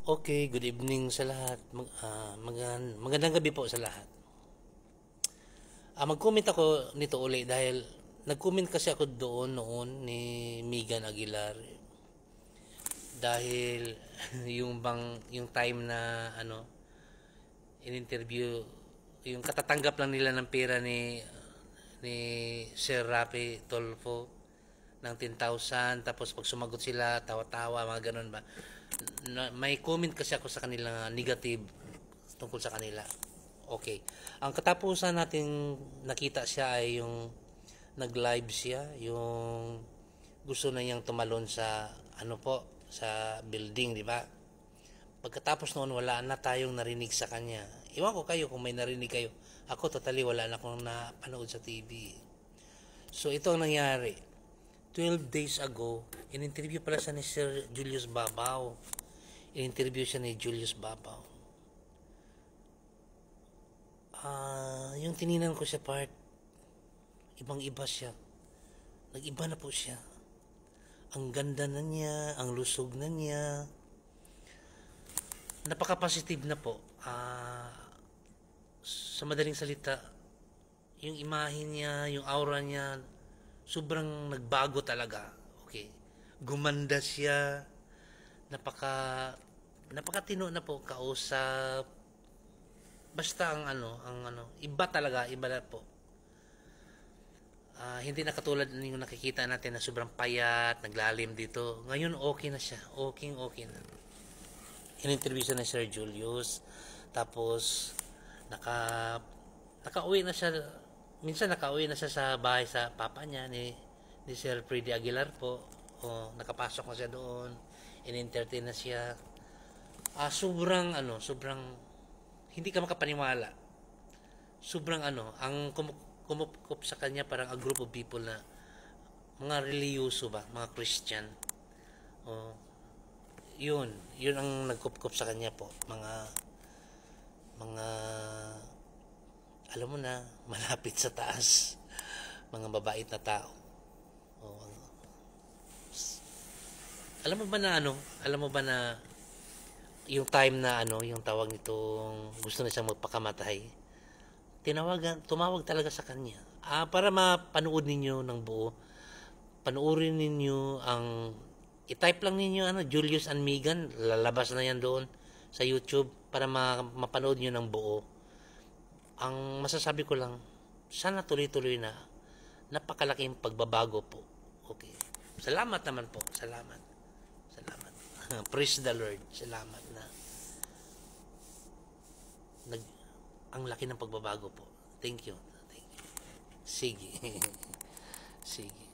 Okay, good evening sa lahat. Magandang gabi po sa lahat. Mag-comment ako nito uli dahil nag-comment kasi ako doon noon ni Megan Aguilar dahil yung time na in-interview yung katatanggap lang nila ng pera ni Sir Rapi Tolfo ng 10,000, tapos pag sumagot sila tawa-tawa mga ganun ba. May comment kasi ako sa kanila negative tungkol sa kanila. Okay. Ang katapusan natin nakita siya ay yung nag-live siya, yung gusto na niyang tumalon sa sa building, di ba? Pagkatapos noon wala na tayong narinig sa kanya. Iwan ko kayo kung may narinig kayo. Ako totally wala na akong napanood sa TV. So ito ang nangyari. 12 days ago, in-interview pala siya ni Sir Julius Babaw. In-interview siya ni Julius Babaw. Yung tininan ko siya part, ibang-iba siya. Nag-iba na po siya. Ang ganda na niya, ang lusog na niya. Napaka-positive na po. Sa madaling salita, yung imahe niya, yung aura niya, sobrang nagbago talaga. Okay. Gumanda siya. Napakatino na po kausap. Basta iba talaga, iba na po. Hindi na katulad yung nakikita natin na sobrang payat, naglalim dito. Ngayon okay na siya. Okay na. In-interview siya ni Sir Julius. Tapos nakauwi na siya. Minsan nakauwi na siya sa bahay sa papa niya ni Sir Freddy Aguilar po. Nakapasok na siya doon. In-entertain na siya. Sobrang hindi ka makapaniwala. Sobrang ang kumukup sa kanya parang a group of people na mga reliyoso ba, mga Christian. Yun ang nagkup sa kanya po. Mga alam mo na, malapit sa taas. Mga mabait na tao. Alam mo ba na yung time na yung tawag nitong gusto na siyang magpakamatay, tumawag talaga sa kanya. Para mapanood ninyo ng buo, panoorin ninyo i-type lang ninyo Julius and Megan, lalabas na yan doon sa YouTube para mapanood niyo ng buo. Ang masasabi ko lang, sana tuloy-tuloy na. Napakalaking pagbabago po. Okay. Salamat naman po. Salamat. Praise the Lord. Salamat na ang laki ng pagbabago po. Thank you. Sige. Sige.